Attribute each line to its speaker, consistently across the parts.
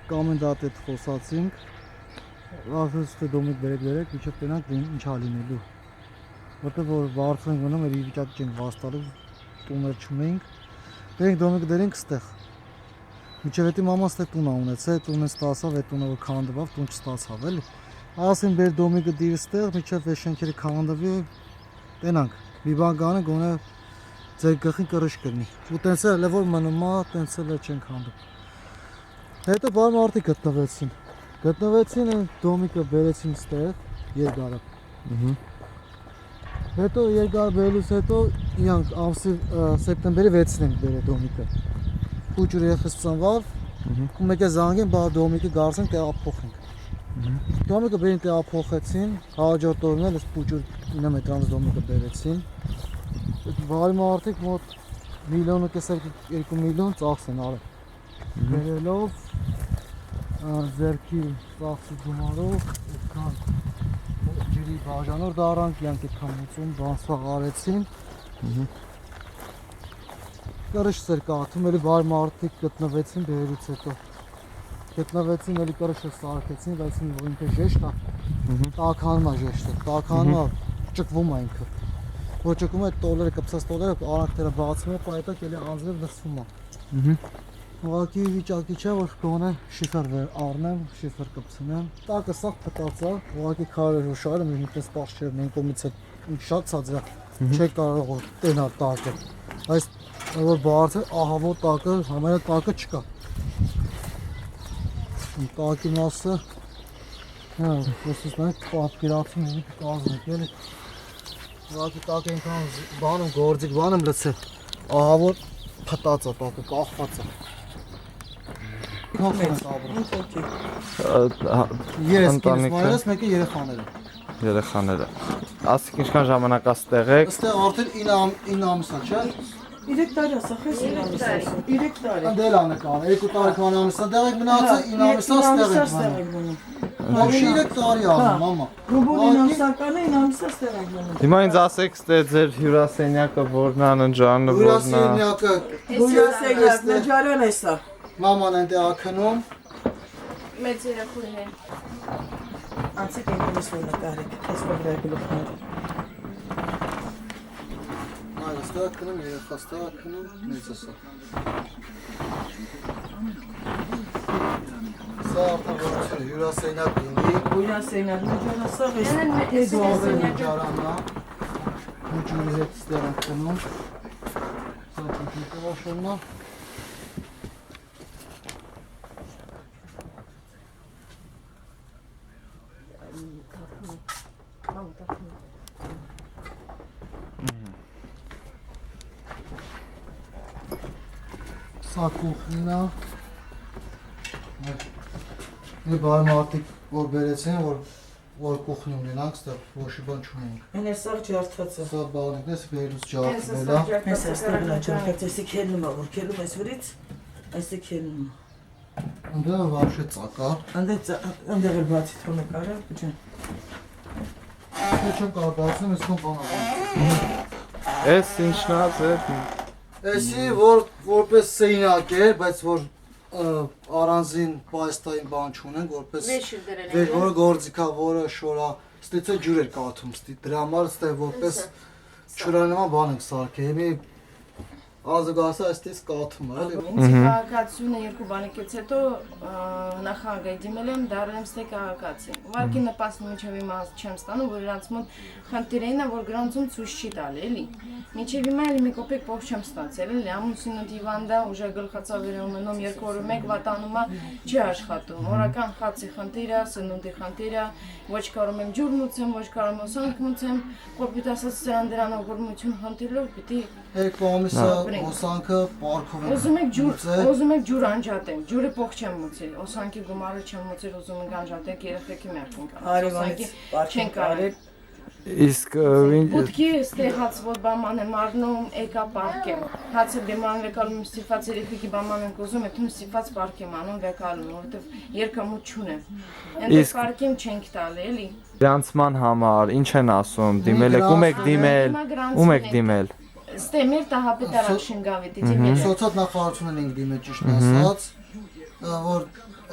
Speaker 1: կոմենտատետ խոսացինք, ասես թե դոմիկ բերեք, միջև տենանք ինչ ալինելու։ Որտեղ որ բարձր ենք մնում, իր վիճակի չենք վաստալու, տուներ չունենք, դենք դոմիկ դերենք ստեղ։ Միջև հետի մաման ստեղ տուն ունեցել, տունը ստացավ, այդ տունը որ քանդվավ, տուն չստացավ էլի։ Ասին բեր դոմիկը դիր ստեղ, միջև այս շենքերը քանդվի, տենանք։ Մի բան գանը գոնե ձեր գլխին կրշ կրնի։ Ու տենց էլ որ մնում է, տենց էլ չենք հանդիպ։ Հետո բան մարդիկ գտնվեցին այն դոմիկը բերեցին ստեղ, երկարը։ Հետո երկար բերելուց հետո իրանք ամսի սեպտեմբերի 6-ին ենք բերել դոմիկը։ Փուճուրը եղես ծնվավ, ու մեկ է զանգեն, բա դոմիկը գարցեն տեղափոխենք։ Դոմիկը բերին տեղափոխեցին, հաջորդ օրն էլ այս փուճուր 9 մետրանոց դոմիկը բերեցին։ Վարի մարդիկ մոտ 1.5 միլիոն ծախս են արել։ Բերելով ձերքի ծախսի գումարով, այդքան ջրի բաժանոր դարանք, իրանք այդքան մուծում, բանսվաղ արեցին։ Կրշս էր կաթում, էլի վարի մարդիկ գտնվեցին բերելուց հետո։ Գտնվեցին, էլի կրշը սարքեցին, բայց ինքը ժեշտ է, տաքանում է ժեշտը, տաքանում է, ճկվում է ինքը։ Որ ճկվում է տոլերը, կպսած տոլերը, արանքները բացում է, պայտակ էլի անձրև լրցվում է։ Ուղղակի վիճակի չէ, որ գոնե շիֆեր առնեմ, շիֆեր կպցնեմ։ Տակը սաղ պտած է, ուղղակի քարեր ու շարը, մինչպես պարզ չէր, մենք կոմից է շատ ցած է, չեք կարող որ տենալ տակը։ Այս որ բարձր ահավոր տակը, համարյա տակը չկա։ Տակի մասը, ոստիսնանք պատկերացում ենք կազմենք, էլի։ Ուղղակի տակը ինքան բանում, գործիկ բանում լցել, ահավոր պտած է տակը, կախված է։ Ես կինս մայրս, մեկը
Speaker 2: երեխաները։ Ասիկ ինչքան ժամանակ աստեղ եք։
Speaker 1: Աստեղ արդեն 9 ամսա չէ։
Speaker 3: 3 տարի ասա, խես 9 ամսա։ 3 տարի։
Speaker 1: Անդել անեկան, 2 տարեկան ամսա, դեղ եք մնացը 9 ամսա ստեղ եք մնում։ Ոչի 3 տարի անում, մամա։
Speaker 3: Ռուբոն 9 ամսականը 9 ամսա ստեղ եք մնում։
Speaker 2: Հիմա ինձ ասեք ստե ձեր հյուրասենյակը որն է, ննջարանը որն է։
Speaker 1: Հյուրասենյակը,
Speaker 3: Հյուրասենյակ, նջարան է սա։
Speaker 1: մաման այնտեղ ակնում։
Speaker 4: Մեծ երեխույն է։
Speaker 3: Անցեք ինքնից որ նկարեք, ես վրայ գլուխները։
Speaker 1: Այո, ստեղ ակնում, երեխա ստեղ ակնում, մեծը սա։ Սա արդեն հյուրասենյակ ինձի։
Speaker 3: Հյուրասենյակ, նջարան սա վես։
Speaker 1: Այս ողը նջարանա։ Ուջուրի հետ ստեղ ակնում։ Սա տիպիկը վաշոննա։ Սա կուխնին է։ Մի բարի մարդիկ որ բերեցին, որ կուխնի ունենանք, ստեղ ոչի բան չունենք։
Speaker 3: Են է սաղ ջարդած է։
Speaker 1: Սա բանիկն ես բերուց ջարդվել է։
Speaker 3: Ես ստեղ նա ջարդած, եսի քելնում է, որ քելում ես վրից, եսի քելնում է։
Speaker 1: Անդեղ վարշե ծակար։
Speaker 3: Անդեղ էլ բացի թո նկարը, բջան։
Speaker 1: Ես չեմ կարող բացում, ես կոն բանա։
Speaker 2: Էս ինչն է ձեր։
Speaker 1: Էսի որպես սեյնակ է, բայց որ առանձին պայստային բան չունենք, որպես որը գործիքա, որը շորա, ստեցը ջուր էր կաթում, դրա համար ստեղ որպես չորանման բան ենք սարքել, ազգասա այստես կաթում է, էլի։
Speaker 4: Ինձ քաղաքացիությունը երկու բանիկից հետո նախագահի դիմել եմ, դառել եմ ստե քաղաքացի։ Ուղղակի նպաստն մինչև հիմա չեմ ստանում, որ իրանց մոտ խնդիրն է, որ գրանցում ցույց չի տալի, էլի։ Մինչև հիմա էլի մի կոպեկ փող չեմ ստացել, էլի, ամուսինը դիվանդա, ուժը գլխացավերը մնում, երկու օրը մեկ վատանում է, չի աշխատում։ Օրական խացի խնդիր է, սնունդի խնդիր է, ոչ կարում եմ ջուր մուծեմ, ոչ կարում եմ օսանք մուծեմ, կոպիտ ասած սրան դրանով գործություն խնդիրով պիտի
Speaker 1: Երկու ամիսը օսանքը պարքով ենք
Speaker 4: ուզում եք ջուր անջատեմ, ջուրը փող չեմ մուծել, օսանքի գումարը չեմ մուծել, ուզում եք անջատեք երեխեքի մերքին կան։
Speaker 3: Արևանից պարքին կարել։
Speaker 2: Իսկ
Speaker 4: Բուտքի ստեղած որ բաման եմ առնում, եկա պարքեմ։ Հացը դեման վեկալում ստիփած երեխեքի բաման ենք ուզում, այդում ստիփած պարքեմ անում վեկալում, որովհետև երկամուտ չունեմ։ Այնտեղ պարքեմ չենք տալի, էլի։
Speaker 2: գրանցման համար ինչ են ասում, դիմել եք, ում եք դիմել։
Speaker 4: Ստե մեր տահապետարան շնգավետի դիմել։
Speaker 1: Սոցիալ նախարարությունն ենք դիմել ճիշտ ասած, որ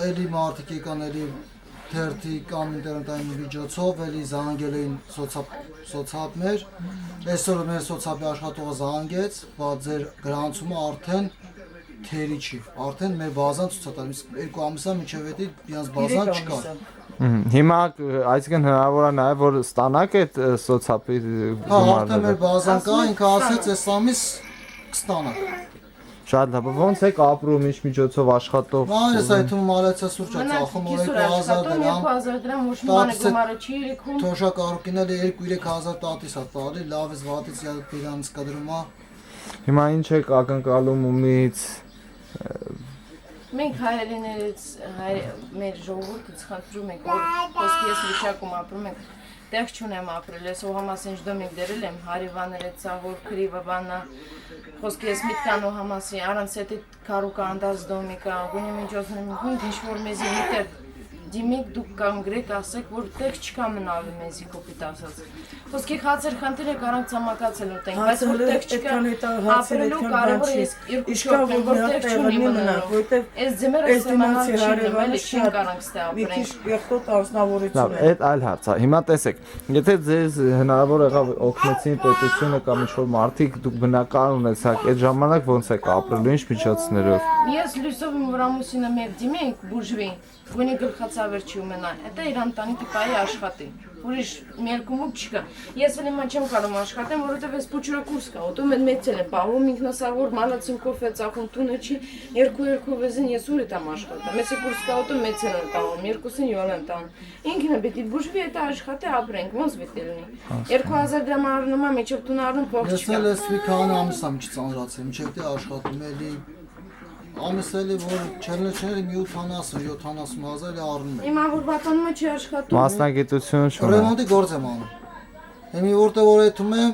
Speaker 1: էլի մարդիկ եկան էլի թերթի կամ ինտերնետային միջոցով էլի զանգել էին սոցապներ, այսօր մեր սոցապի աշխատողը զանգեց, բայց ձեր գրանցումը արդեն թերի չի, արդեն մեր բազան ցույց է տալիս, 2 ամիսա մինչև էդի իրանց բազան չկա։
Speaker 2: Հիմա այսինքն հնարավոր է նաև որ ստանաք այդ սոցապի
Speaker 1: Հա, արդեն մեր բազան կա, ինքը ասեց այս ամիս կստանաք։
Speaker 2: Շատ լավ, ո՞նց եք ապրում, ինչ միջոցով աշխատող։
Speaker 1: Մայրս այդում մալեցա սուրճ է ծախում 2000 դրամ։
Speaker 4: 2000 դրամ ոչ մի բան գումարը չի ելքում։
Speaker 1: Թոշակ առուկին էլ 2-3000 տատիս է տալի, լավից վատից իրանց կդրում է։
Speaker 2: Հիմա ինչ եք ակնկալում ումից։
Speaker 4: Մենք հայերեներից մեր ժողովուրդից խնդրում ենք, որ խոսքի ես վիճակում ապրում ենք, տեղ չունեմ ապրել, ես օհամասի ինչ դոմիկ դերել եմ, հարիվաներ է ծաղոր, քրիվը բանա, խոսքի ես միտկան օհամասի, արանց էտի կարուկա անդազ դոմիկա, գունի միջոցն եմ ինքուն, ինչ-որ մեզի միտեր դիմիք դուք կամ գրեք ասեք, որ տեղ չկա մնալու մեզի կոպիտ ասած։ Խոսքի խացեր խնդիր է կարանք ծամակացել ուտենք, բայց որ տեղ չկա ապրելու կարևոր է ես երկուշոտ եմ, որ տեղ չունի մնալու, ես ձմերը ստեմանալ չինեմ, էլի չին կարանք ստե ապրենք։
Speaker 2: Լավ, այդ այլ հարց է։ Հիմա տեսեք, եթե ձեզ հնարավոր եղավ օգնեցին պետությունը կամ ինչ-որ մարդիկ դուք բնակարան ունեցաք, այդ ժամանակ ո՞նց եք ապրելու, ինչ միջոցներով։
Speaker 4: Ես լույսով եմ, որ ամուսինը մեր դիմենք բուժվի, գունի գլխացավեր չի ունենա, դա իր ընտանիքի պայի աշխատի, ուրիշ մերկումուկ չկա։ Ես էլ հիմա չեմ կարող աշխատեմ, որովհետև ես փուչուրա կուրս կա, ուտում եմ մեծել եմ, պահում ինքնասավոր մանացին կոֆե ծախում տունը չի, երկու վեզին ես ուր եմ աշխատում, մեծի կուրս կա ուտում մեծել եմ պահում, երկուսին յոլ եմ տան, ինքն է պետք է բուժվի, դա աշխատի ապրենք, ոնց պետք է լինի։ 2000 դրամ առնում եմ, միջև տուն առնում փող
Speaker 1: Ես
Speaker 4: չկա։
Speaker 1: էլ ես մի քանի ամիս եմ չծանրացել, մինչև դե աշխատում էլի ամիս էլի որ չելնեչների մի 80-70 հազար էլի առնում եմ։
Speaker 4: Հիմա որ բատանումը չի աշխատում։
Speaker 2: Մասնագիտություն չունեմ։
Speaker 1: Ռեմոնտի գործ եմ անում։ Հիմի որտեղ որ այդում եմ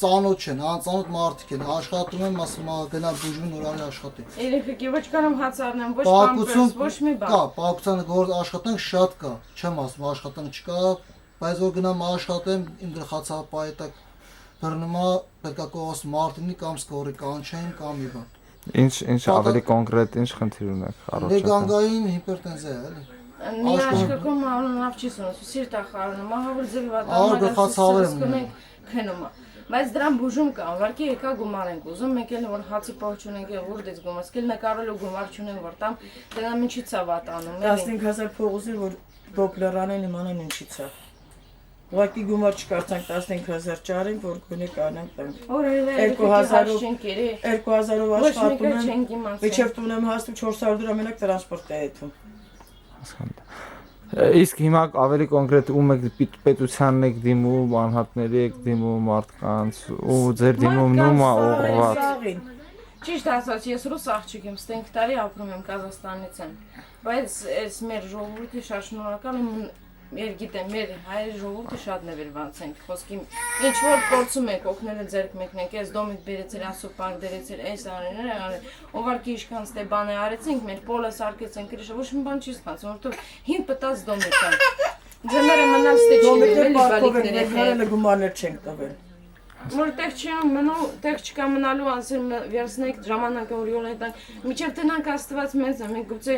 Speaker 1: ծանոթ չեն, անծանոթ մարդիկ են, աշխատում եմ, ասում եմ գնա բուժվի նորարի աշխատի։
Speaker 4: Երեխեքի ոչ կարամ հաց առնեմ, ոչ պամպերս, ոչ մի բան։
Speaker 1: Կա, պակցան գործ աշխատանք շատ կա, չեմ ասում աշխատանք չկա, բայց որ գնամ աշխատեմ, իմ գլխացավը այդտեղ բռնում է, պետք է կողս մարտինի կամ սկորի կանչեն կամ մի բան։
Speaker 2: Ինչ ավելի կոնկրետ ինչ խնդիր ունեք առողջական։
Speaker 1: Լեգանգային հիպերտենզիա է, էլի։
Speaker 4: Մի աշկակում լավ չի սոնս, սիրտ է խառնում, ահավոր ձևի
Speaker 1: Ահա գլխացավեր եմ
Speaker 4: ունենք քնում է։ Բայց դրան բուժում կա, ուղղակի եկա գումար ենք ուզում, մեկ էլ որ հացի փող չունենք, որտեղից գումար, սկել նկարելու գումար չունեմ, որ տամ, դրանց ինչի՞ց է վատանում, էլի։
Speaker 3: 15000 փող ուզի որ դոպլերանեն իմանան ինչի՞ց է։ Ուղղակի գումար չկարծանք 15000 ճարենք, որ գոնե կանենք տանք։
Speaker 4: Օրերը
Speaker 3: 2000-ով աշխատում եմ, միջև տուն եմ հասնում 400 դրամ մենակ տրանսպորտ է եթում։
Speaker 2: Իսկ հիմա ավելի կոնկրետ ում եք պետությանն եք դիմում, անհատների եք դիմում, մարդկանց ու ձեր դիմումն ում է ուղղված։
Speaker 4: Ճիշտ ասած, ես ռուս աղջիկ եմ, 5 տարի ապրում եմ Կազախստանից եմ, բայց այս մեր ժողովրդի շատ շնորհակալ եմ, գիտեմ, մեր հայ ժողովուրդը շատ նվիրված ենք, խոսքի ինչ որ փորձում եք օգնել ձերք մեկնեք, այս դոմիկ բերեցիր, ասոպակ դերեցիր, այս արեները, ուղղակի իշքան ստե բան է արեցինք, մեր պոլը սարքեցինք, քրիշը ոչ մի բան չի ստացվում, որովհետև 5 պտած դոմիկ է։ Ձմերը մնալ ստե չի լինել, բալիկները
Speaker 3: հերել գումարներ չենք տվել։
Speaker 4: Որ տեղ չկա մնալու անսեր վերցնենք ժամանակը որ յոլ հետանք, միջև տնանք աստված մեծ է, մենք գուցե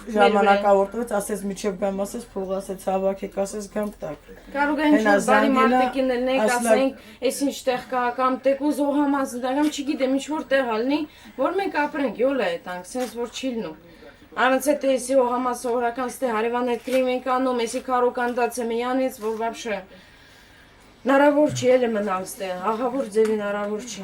Speaker 3: ժամանակավորտվեց, ասես միջև գամ, ասես փող, ասես հավաքեք, ասես գամ տակ։
Speaker 4: Կարող են ինչ-որ բարի մարդիկին ելնենք, ասենք, այս ինչ տեղ կա, կամ տեկուզ օհամաս դրամ, չգիտեմ, ինչ-որ տեղ ալնի, որ մենք ապրենք, յոլ է հետանք, սենց որ չի լինում։ Առանց հետ էսի օհամաս սովորական ստե հարևաններ կրիմ ենք անում, էսի կարոկանդաց է միանից, որ վաբշե Հնարավոր չի էլ մնալ ստե, ահավոր ձևի հնարավոր չի։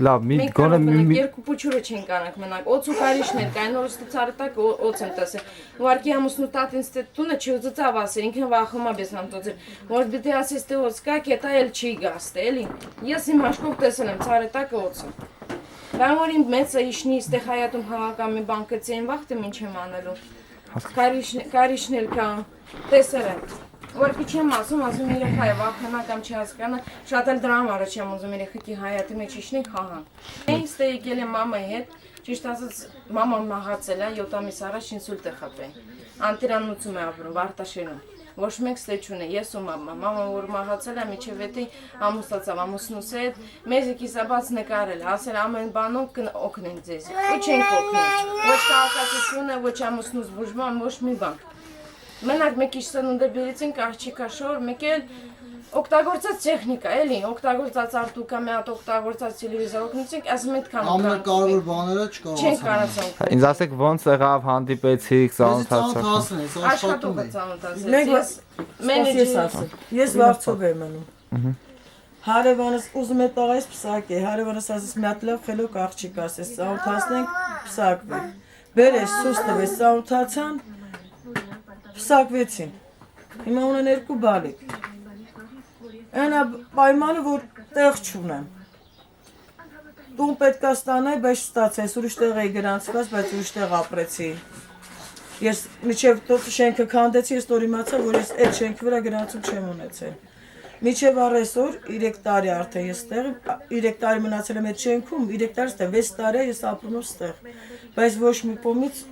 Speaker 2: Լավ, մի գոնե մի
Speaker 4: երկու փուչուրը չեն կանանք մնանք։ Օծ ու կարիշներ կային, որ ստե ցարտակ օծ եմ տասել։ Ուղարկի ամուսնու տատին ստե տունը չի ուզծավ ասել, ինքն վախում է բեսնամ տոծել։ Որ դիտի ասես ստե օծ կա, կետա էլ չի գա ստե, էլի։ Ես իմ աշկով տեսել եմ ցարտակը օծը։ Բայց որ իմ մեծը իշնի ստե հայատում հավաքան մի բան կծեն վախտը ինչ եմ անելու։ Կարիշներ կա, տեսել եմ։ Որքի չեմ ասում երեխա է վախենա կամ չհասկանա, շատ էլ դրամ առաջ եմ ուզում երեխեքի հայատի մեջ իշնենք հահան։ Ես ստե եկել եմ մամայի հետ, ճիշտ ասած մաման մահացել է 7 ամիս առաջ ինսուլտ է խփել։ Անտիրանոցում է ապրում Վարտաշերում։ ոչ մեկ ստե չունի, ես ու մաման որ մահացել է միջև էտի ամուսացավ ամուսնուս հետ, մեզի կիսաբաց նկարել, ասել ամեն բանով օգնեն ձեզ, ու չենք օգնել, ոչ քաղաքացիությունը, ոչ ամուսնուս բուժման, ոչ մի բան։ Մենակ մեկ ինչ սնունդը բերեցինք, աղջիկա շոր, մեկ էլ օգտագործած տեխնիկա, էլի, օգտագործած արտուկա, մի հատ օգտագործած տելևիզոր օգնեցինք, ասում այդքան
Speaker 1: Ամենակարևոր բաները
Speaker 4: չենք կարողացանք։
Speaker 2: Ինձ ասեք ոնց եղավ հանդիպեցիք, ծանոթացաք։
Speaker 4: Աշխատողը ծանոթացեց։
Speaker 3: Ես Վարչով եմ մնում։ Հարևանս ուզում է տղայից փսակ է, հարևանս ասես մի հատ լավ խելոք աղջիկ ասես, ծանոթացնենք, փսակվենք։ Բերես սուս տվես, ծանոթացան, փսակվեցին։ Հիմա ունեն 2 բալիկ։ Այնա պայմանը, որ տեղ չունեմ։ Տուն պետք է ստանայի, բայց չստացեց, ուրիշ տեղ էի գրանցված, բայց ուրիշ տեղ ապրեցի։ Ես միջև շենքը քանդեցի, ես նոր իմացա, որ ես այդ շենքի վրա գրանցում չեմ ունեցել։ Միջև առեսօր 3 տարի արդեն ես տեղ, 3 տարի մնացել եմ այդ շենքում, 3 տարի ստեղ, 6 տարի ես ապրում եմ ստեղ, բայց ոչ մի կողմից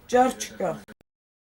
Speaker 3: ճար չկա։